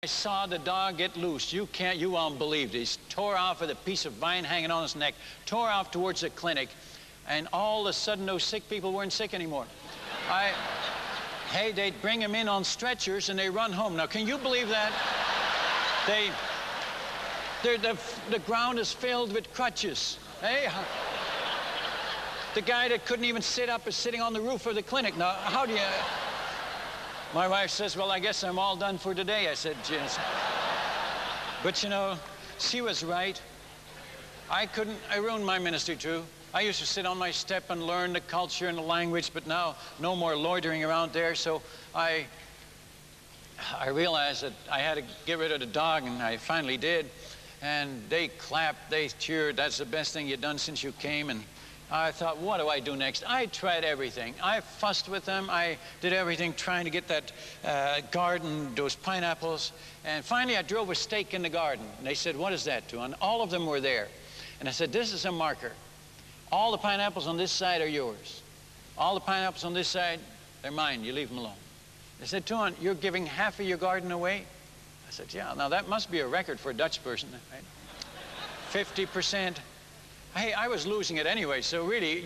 I saw the dog get loose. You won't believe this. He tore off with a piece of vine hanging on his neck, tore off towards the clinic, and all of a sudden those sick people weren't sick anymore. Hey, they'd bring him in on stretchers and they run home. Now, can you believe that? The ground is filled with crutches. Hey, the guy that couldn't even sit up is sitting on the roof of the clinic. Now, how do you... My wife says, well, I guess I'm all done for today. I said, yes. But you know, she was right. I ruined my ministry too. I used to sit on my step and learn the culture and the language, but now no more loitering around there. So I realized that I had to get rid of the dog, and I finally did. And they clapped, they cheered. That's the best thing you've done since you came. And I thought, what do I do next? I tried everything. I fussed with them. I did everything trying to get that garden, those pineapples. And finally, I drove a stake in the garden. And they said, what is that, Tuan? All of them were there. And I said, this is a marker. All the pineapples on this side are yours. All the pineapples on this side, they're mine. You leave them alone. They said, Tuan, you're giving half of your garden away? I said, yeah. Now, that must be a record for a Dutch person, right? 50%. Hey, I was losing it anyway, so really,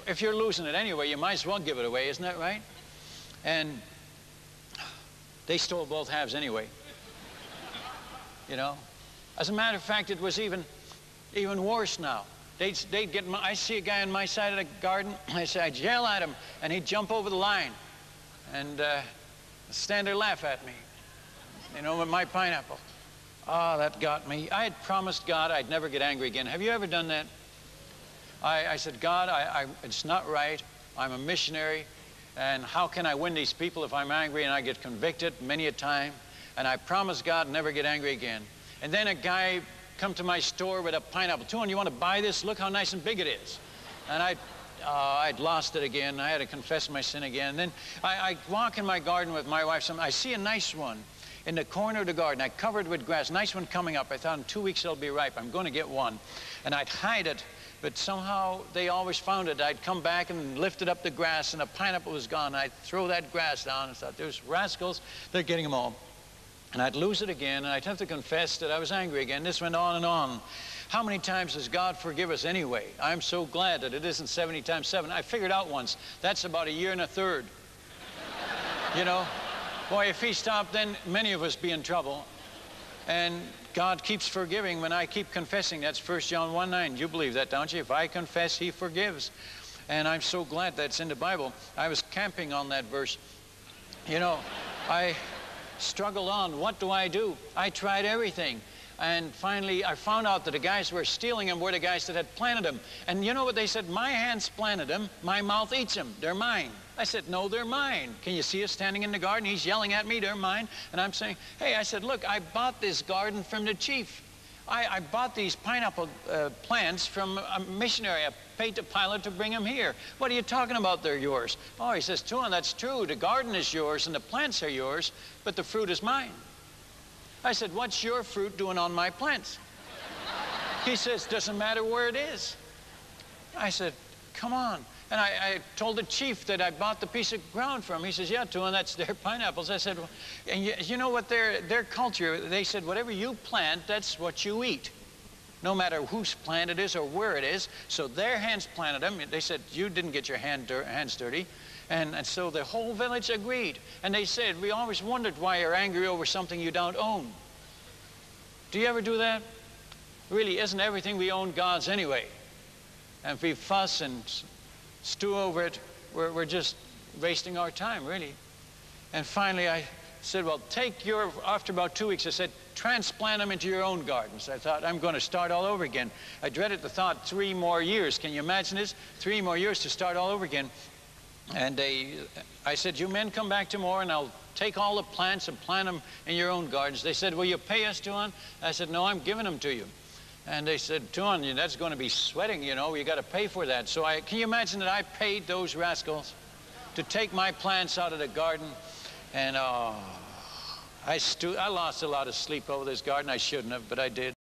if you're losing it anyway, you might as well give it away, isn't that right? And they stole both halves anyway. You know? As a matter of fact, it was even worse now. They'd get I see a guy on my side of the garden, I'd yell at him, and he'd jump over the line and stand there and laugh at me, you know, with my pineapple. Oh, that got me. I had promised God I'd never get angry again. Have you ever done that? I said, God, it's not right. I'm a missionary, and how can I win these people if I'm angry and I get convicted many a time? And I promised God never get angry again. And then a guy come to my store with a pineapple. Tuan, you want to buy this? Look how nice and big it is. And I'd lost it again. I had to confess my sin again. Then I walk in my garden with my wife. I see a nice one in the corner of the garden. I covered it with grass. Nice one coming up. I thought in 2 weeks it'll be ripe. I'm going to get one. And I'd hide it, but somehow they always found it. I'd come back and lifted up the grass, and the pineapple was gone. I'd throw that grass down and thought, there's rascals. They're getting them all. And I'd lose it again, and I'd have to confess that I was angry again. This went on and on. How many times does God forgive us anyway? I'm so glad that it isn't 70 times 7. I figured out once, that's about 1 1/3 years. You know? Boy, if he stopped, then many of us be in trouble. And God keeps forgiving when I keep confessing. That's 1 John 1:9. You believe that, don't you? If I confess, he forgives. And I'm so glad that's in the Bible. I was camping on that verse. You know, I struggled on. What do? I tried everything. And finally, I found out that the guys who were stealing them were the guys that had planted them. And you know what they said? My hands planted them. My mouth eats them. They're mine. I said, no, they're mine. Can you see us standing in the garden? He's yelling at me, they're mine. And I'm saying, hey, I said, look, I bought this garden from the chief. I bought these pineapple plants from a missionary. I paid the pilot to bring them here. What are you talking about? They're yours. Oh, he says, Tuan, that's true. The garden is yours and the plants are yours, but the fruit is mine. I said, what's your fruit doing on my plants? He says, doesn't matter where it is. I said, come on. And I told the chief that I bought the piece of ground from. He says, yeah, Tuan, that's their pineapples. I said, well, and you know what their culture, they said, whatever you plant, that's what you eat. No matter whose plant it is or where it is. So their hands planted them. They said, you didn't get your hands dirty. And so the whole village agreed. And they said, we always wondered why you're angry over something you don't own. Do you ever do that? Really, isn't everything we own God's anyway? And if we fuss and stew over it, we're just wasting our time, really. And finally, I said, well, after about 2 weeks, I said, transplant them into your own gardens. I thought, I'm going to start all over again. I dreaded the thought, 3 more years. Can you imagine this? 3 more years to start all over again. And I said, you men come back tomorrow and I'll take all the plants and plant them in your own gardens. They said, will you pay us, Tuan? I said, no, I'm giving them to you. And they said, Tuan, that's going to be sweating, you know, you got to pay for that. So can you imagine that I paid those rascals to take my plants out of the garden? And I lost a lot of sleep over this garden. I shouldn't have, but I did.